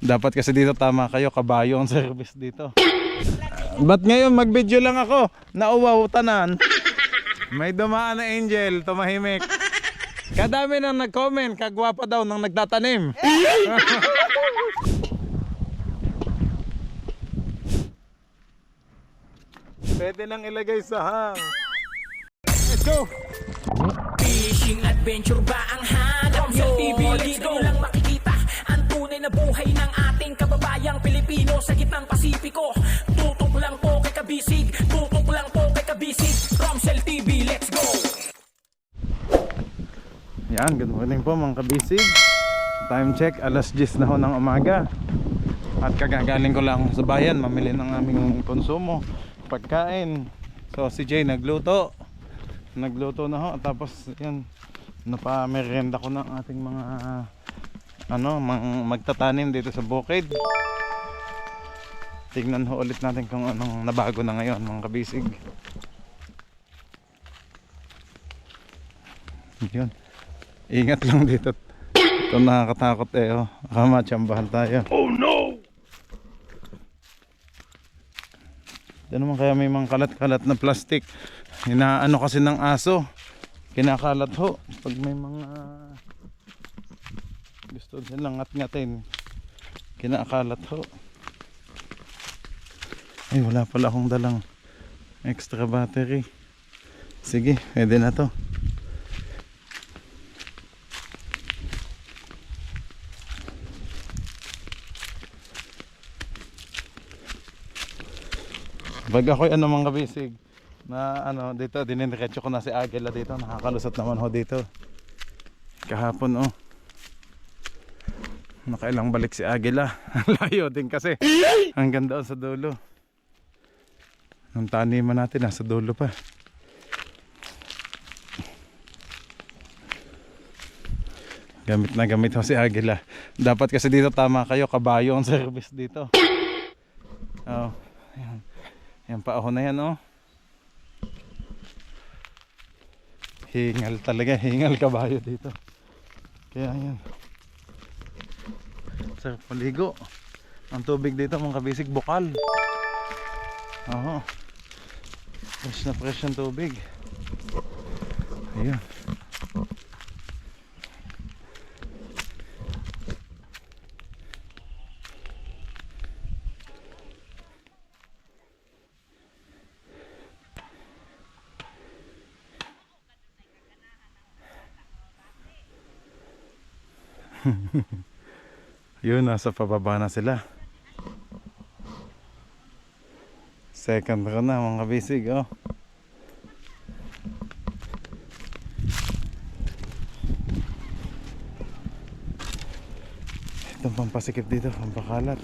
Dapat kasi dito tama kayo, kabayo ang service dito. Ba't ngayon mag-video lang ako? Nauwaw tanan. May dumaan na angel, tumahimik. Kadami nang nag-comment, kagwapa daw nang nagtatanim. Pwede nang ilagay sa hang. Let's go! Fishing adventure ba ang hanap nyo? TV dito lang makikita ang tunay na buhay ng ating kababayang Pilipino sa gitnang Pasipiko. Tutok lang po kay Kabisig, tutok lang po kay Kabisig. Romsel TV, let's go! Yan, good morning po mga kabisig. Time check, alas 10 na ho ng umaga. At kagagaling ko lang sa bayan, mamili ng aming konsumo, pagkain. So si Jay nagluto na ho. Tapos yan, napamerienda ko ng ating mga magtatanim dito sa bukid. Tingnan ho ulit natin kung anong nabago na ngayon mga kabisig. Yun, ingat lang dito. Ito nakakatakot oh. Baka matsambahan tayo. Oh no! Ito naman kaya may mga kalat-kalat na plastic. Inaano kasi ng aso, kinakalat ho. Pag may mga gusto nilang ngat-ngatin, kinakalat ho. Ay, wala pala akong dalang extra battery. Sige, pwede na to. Pag ako'y mga kabisig na dito, dinidiretso ko na si Agila dito. Nakakalusot naman ho dito. Kahapon nakailang balik si Agila. Layo din kasi. Hanggang doon sa dulo. Ang taniman natin nasa dulo pa. Gamit na gamit ho si Agila. Dapat kasi dito tama kayo, kabayo ang service dito. Oh, ayan. Yan pa ako na yan Hingal talaga, hingal kabayo dito. Kaya yan. Sarap maligo. Ang tubig dito mga kabisig, bukal. Fresh ang tubig. Ayun. Yun, nasa pababa na sila. Second row na mga kabisig Itong pampasikip dito, pampakalat.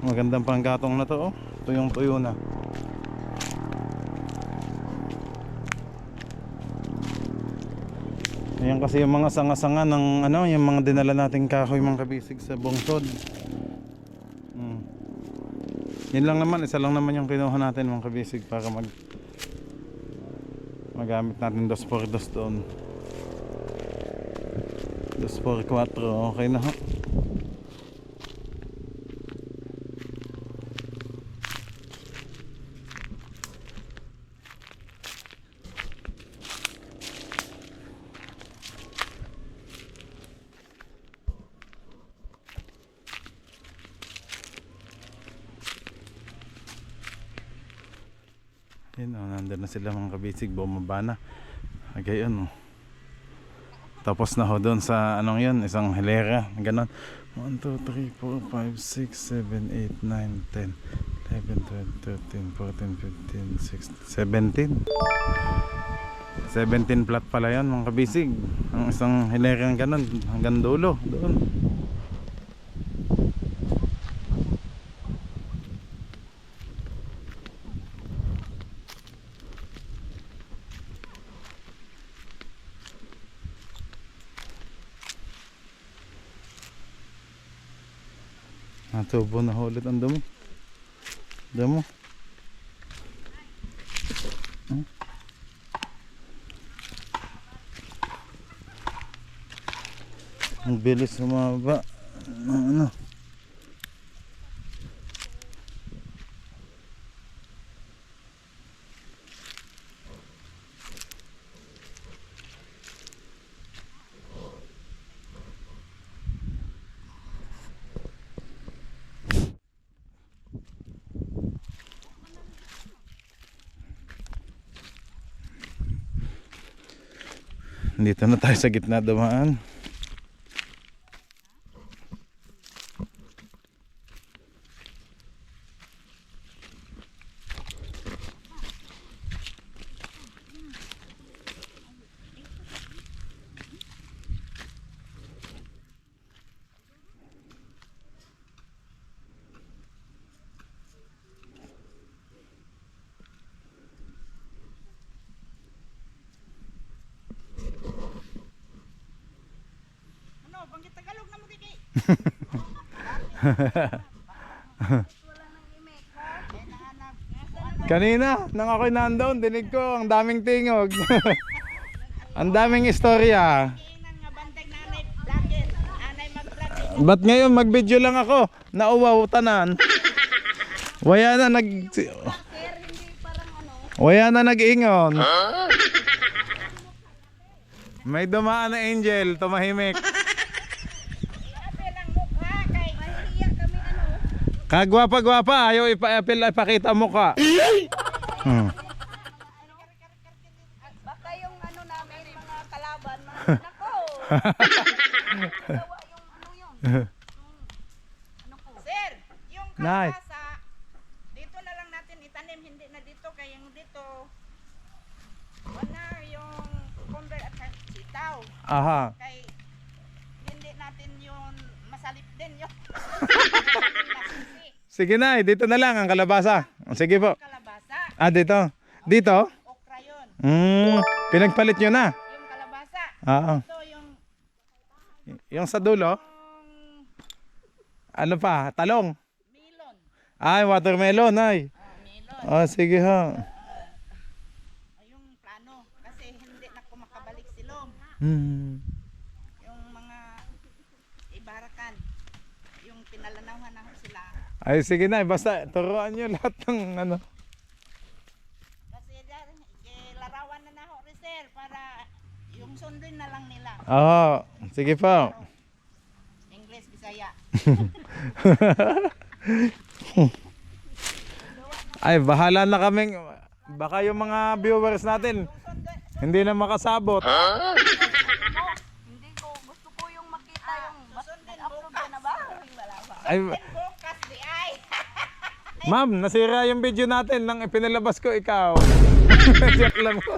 Magandang panggatong na to tuyong tuyo na. Ayan kasi yung mga sanga-sanga ng yung mga dinala nating kahoy mga kabisig sa bungsod. Yun lang naman, isa lang naman yung kinuha natin mga kabisig para magamit natin 2x2 doon. 2x4, okay na ho. Yun nandun na sila mga kabisig, bumaba na. Agayon Tapos na ho doon sa yun, isang hilera, ganon. 1, 2, 3, 4, 5, 6, 7, 8, 9, 10, 11, 12, 13, 14, 15, 16, 17. 17 plat pala yan mga kabisig. Ang isang hilera ganon, hanggang dulo doon. Natubo na ulit ang dumi. Damo. Ang bilis sumaba. Ano? Dito na tayo sa gitna dumaan. Banggit Tagalog na mo diki. Kanina, nang ako'y nandoon, dinig ko, ang daming tingog. Ang daming istorya. Nang bantag nanay vlogger, anay mag-vlog. Ba't ngayon mag-video lang ako? Nauwaw tanan. Waya na Waya na nag-ingon. May dumaan na angel, tumahimik. Apel ang mukha kay mahihiya kami ano. Kagwapa-gwapa, ayaw ipakita mo ka. Baka yung ano namin mga kalaban, mga nako. Gawa yung ano yun. Ano po? Sir, yung Nice. kalabasa, dito na lang natin itanim, hindi na dito kaya yung dito. Wala yung cucumber at sitaw. Aha. Kay hindi natin yun masalip din yun. Sige na, dito na lang ang kalabasa. Sige po. Kalabasa, Ah, dito. Dito? okra yun. Pinagpalit nyo na. Yung kalabasa, Oo. ito yung Yung sa dulo, ano pa? Talong. melon. Ay, watermelon, ay. Melon. Oh, sige ho. Ay, yung plano. Kasi hindi na ko makabalik silong. Yung mga ibarakan. Yung pinalanawhan na ho sila. Ay, sige na, basta turuan nyo lahat ng ano. Kasi dyan, larawan na ho, sir, para yung sundin na lang nila. Oo, sige po. English, Bisaya. Ay, bahala na kaming, baka yung mga viewers natin hindi na makasabot. Hindi ko, gusto ko yung makita yung upload ka na ba? Wala ba? Ay, Bukas di ay. ma'am, nasira yung video natin nang ipinalabas ko ikaw. Joke lang po.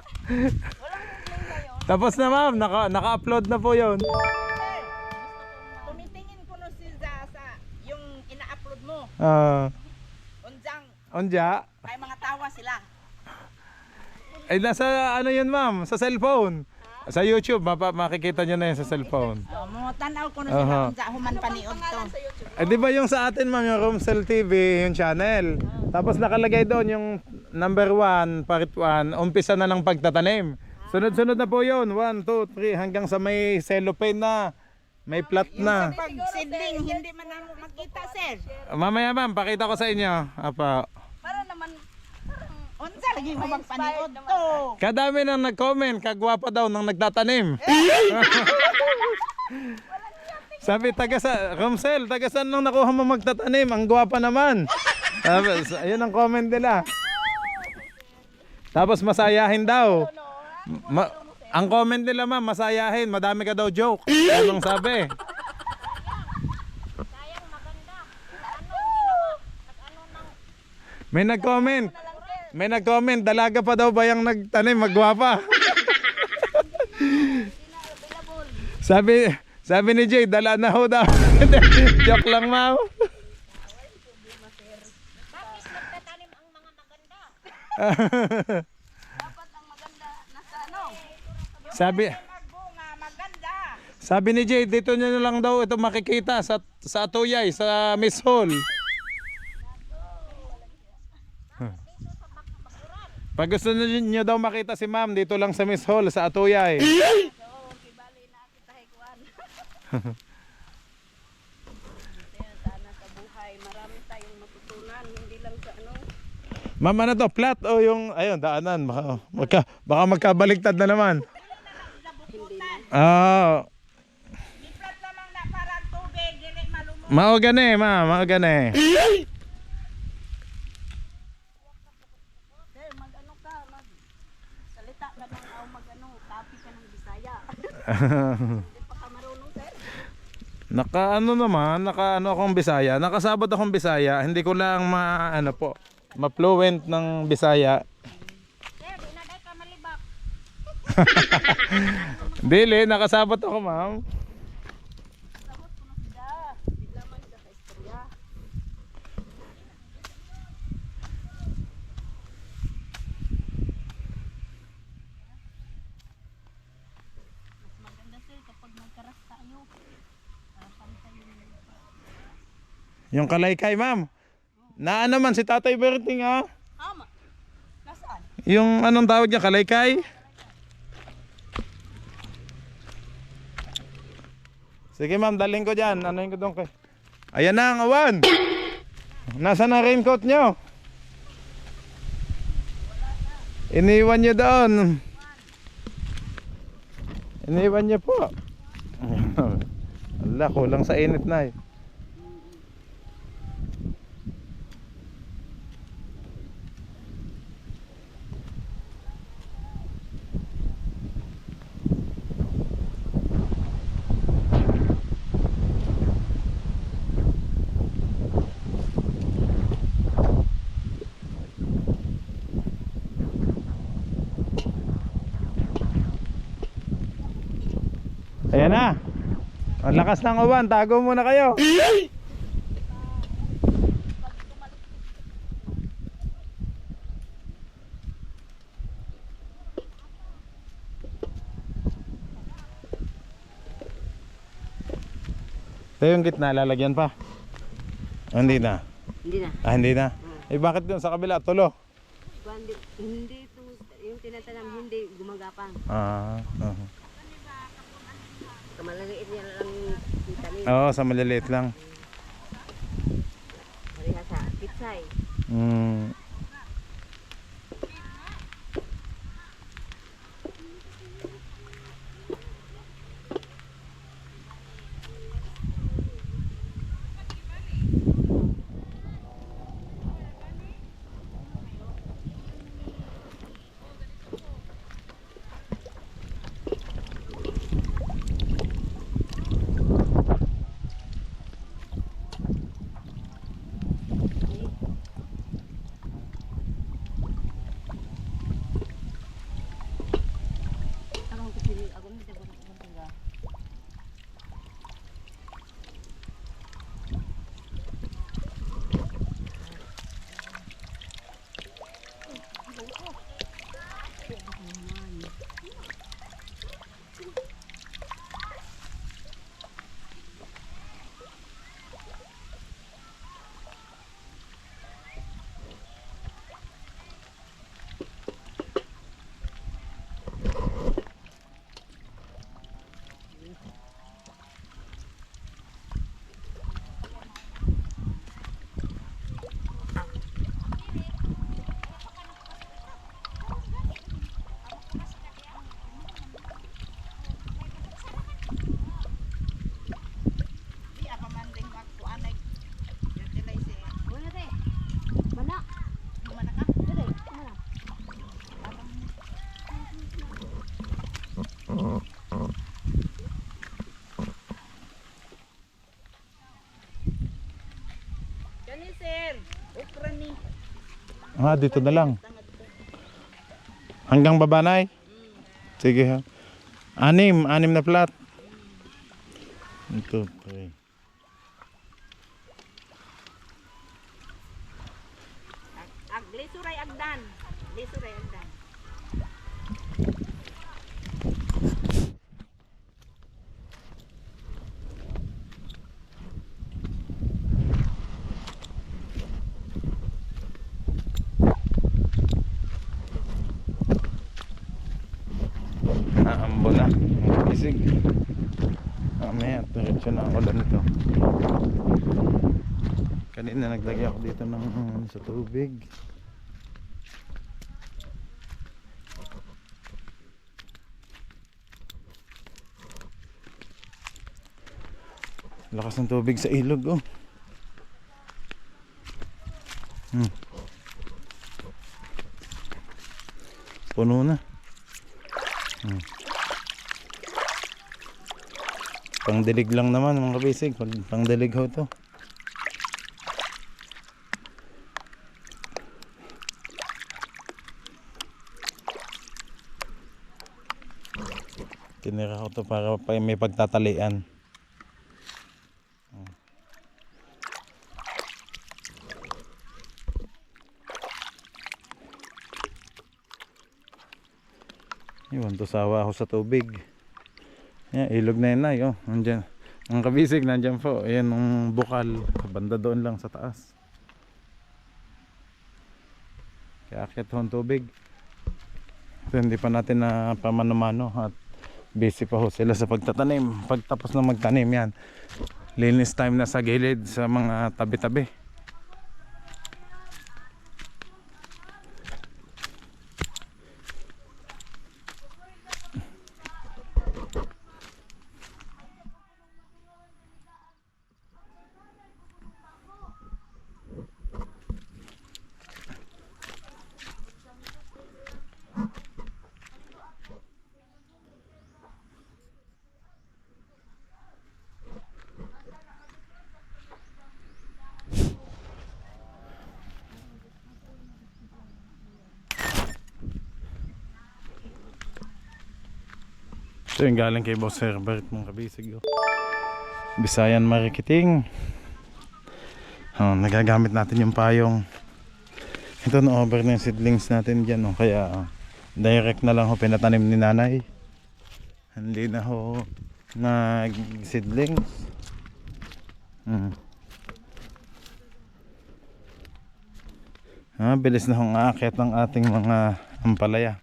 Tapos na ma'am, naka-upload na po yun. Sir, tumitingin ko no sa yung ina-upload mo. Unjang, Onja. may mga tawa sila. Ay, nasa ano yun ma'am, sa cellphone. Sa YouTube, makikita nyo na yun sa cellphone. Mo tanaw ko no Aha. sila unja human paniod to. Eh, di ba yung sa atin ma'am, yung Romsel TV, yung channel. Tapos nakalagay doon yung number 1, part 1, umpisa na ng pagtatanim. Sunod-sunod na po yun, 1, 2, 3, hanggang sa may cellophane na, may plat na. Pag seedling hindi man na makita sir. Mamaya ma'am, pakita ko sa inyo. Apa. Para naman unsa lagi mo magpaniod to. Kadami nang nag-comment, kagwapa daw nang nagtatanim. Sabi, Romsel, taga saan nang nakuha mo magtatanim? Ang gwapa naman. Tapos, ayun ang comment nila. Tapos masayahin daw. Ang comment nila ma'am, masayahin, madami ka daw joke. Anong sabi? Sayang maganda. Ano ginawa? Ano nang May nag-comment, dalaga pa daw ba yung nagtanim, magwapa? Sabi ni Jay, dala na ho daw. Joke lang ma'am. bakit nagtatanim ang mga maganda? Dapat ang maganda nasa ano? Magbunga maganda. Sabi ni Jay, dito nyo na lang daw ito makikita sa Atuyay, sa Miss Hall. Pag gusto nyo daw makita si ma'am, dito lang sa Miss Hall, sa Atuyay. So, kibali na kita hikuan. Kaya sana sa buhay, marami tayong matutunan, hindi lang sa ano. Ma'am, ano to? Flat o yung, ayun, daanan. Baka magkabaliktad na naman. Hindi na. Ah, Iflat lamang na parang tubig, dili malumot. mao gani, ma'am. Mao gani. Sir, mag-ano ka, salita ka ng mag-ano, copy ka ng Bisaya. Hindi pa ka marunong, sir. Naka akong Bisaya. Nakasabot akong Bisaya. Hindi ko lang ma-fluent ng Bisaya. Sir, di na dahil ka malibak. Dili, nakasabot ako, ma'am. Sabot ko na sila. Di lamang sa istorya. Mas maganda, sir, kapag magkaras tayo. Palitan yung Yung kalaykay, ma'am. Na ano man si Tatay Berting, ah. Ama. Nasaan? Yung anong tawag niya, kalaykay? Sige, ma'am, daling ko dyan. Anoin ko doon kay. Ayan na ang awan. Nasaan na raincoat nyo? Iniwan nyo doon. Iniwan nyo po. Ala, kulang sa init na eh. Ayan na. Ang lakas ng uwan, tago muna kayo. Ito yung gitna, lalagyan pa. Hindi na. Hindi na. Ah, hindi na. Eh bakit dun sa kabila, tulo? Hindi ito, yung tinatanam, hindi gumagapang. Kamalaliit niya lang yung tanim. Oo, sa maliliit lang. Pariha sa pitsay. Mm. Tarong ko sili, ako hindi ako nagpunta. Di apa man ring magkuanay. Dili si Wala te. Mana? mana ka? Dili. Mana? Kani sir, okra ni. Ah, dito na lang. Hanggang babanay? Sige ha. Anim na plat. Ito, okay. Lisuray agdan. Lisuray agdan. Naambo na. Isig. mamaya diretso na ang ulan nito. Kanina naglagay ako dito ng sa tubig. Lakas ng tubig sa ilog, oh. Puno na. Pangdilig lang naman mga kabisig. Pangdilig ho to. Tinira ko to para may pagtatalian. Yun, tusawa ako sa tubig. Yan, ilog na yun ay, oh. Nandyan. Ang kabisig, nandyan po. Ayan, ang bukal. Banda doon lang sa taas. Kaya akit ho ang tubig. Ito, hindi pa natin na pamano-mano. At busy pa ho sila sa pagtatanim. Pagtapos na magtanim yan, linis time na sa gilid, sa mga tabi-tabi. Ito yung galing kay Boss Herbert mga kabisig, oh. Bisayan Mariketing. Nagagamit natin yung payong. Ito na over na yung seedlings natin dyan, oh. Kaya direct na lang ho pinatanim ni nanay. Hindi na ho nag seedlings. Bilis na hong aakyat ng ating mga ampalaya.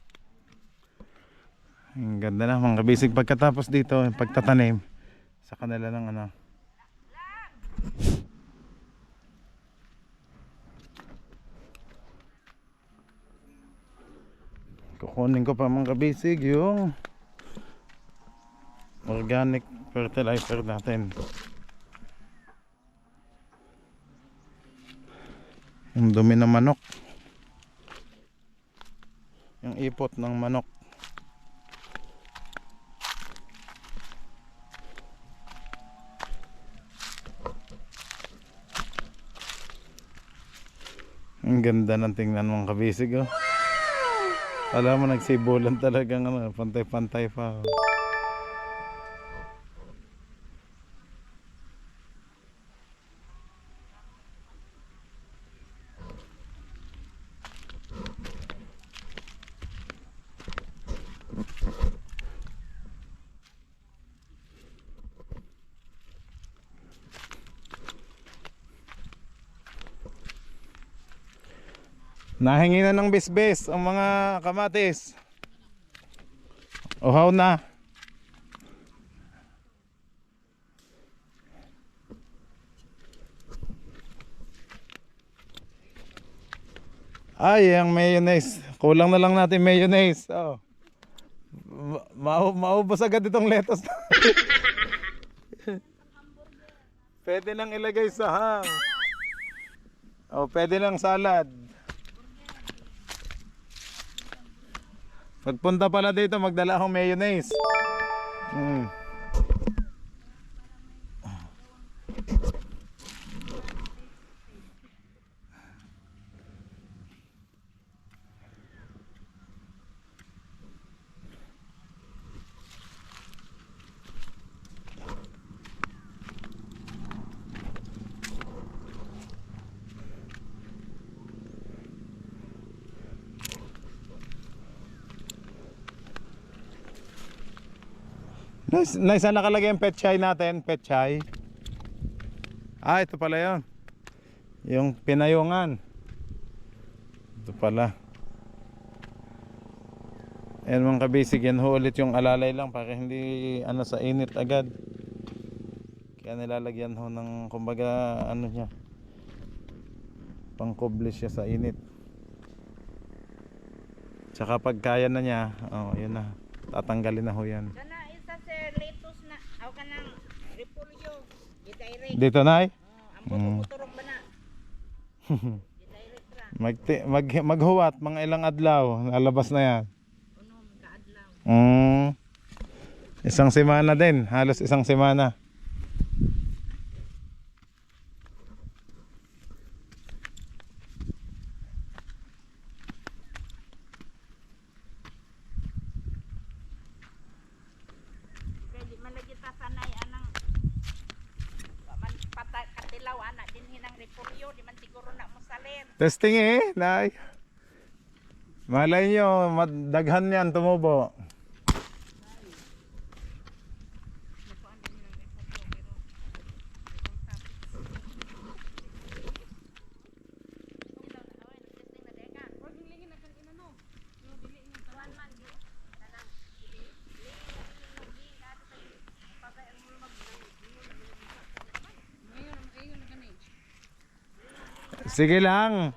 Ang ganda na mga kabisig. Pagkatapos dito pagtatanim sa kanila ng ano, kukunin ko pa mga kabisig yung organic fertilizer natin, yung dumi ng manok, yung ipot ng manok. Ang ganda ng tingnan mong kabisig, oh. Alam mo, nagsibulan talagang ano, pantay-pantay pa, oh. Nahingi na ng bisbis ang mga kamatis. Uhaw na. Ay, ang mayonnaise. Kulang na lang natin mayonnaise. Oh. Maubos agad itong lettuce. Pwede nang ilagay sa hang. Oh, pwede nang salad. Pagpunta pala dito, magdala akong mayonnaise. Nice, saan nakalagay yung petchay natin? Petchay. Ito pala yun. Yung pinayungan. Ito pala. Ayan mga kabisig, yan ho ulit yung alalay lang para hindi ano sa init agad. Kaya nilalagyan ho ng kumbaga ano niya, pangkuble siya sa init. Tsaka pag kaya na niya, yun na, tatanggalin na ho yan. Kana isa sir, lettuce na, aw ka ng repolyo. Di-direct. Dito na Ang puturong ba na? Di-direct ra. maghuwat mga ilang adlaw, lalabas na yan. Unom, kaadlaw. Isang semana din, halos isang semana. Kaya di man lagi ta sanay anang man katilaw ana din hinang repolyo, di man siguro na mo salir. Testing nay. Malay nyo, daghan yan tumubo. Sige lang.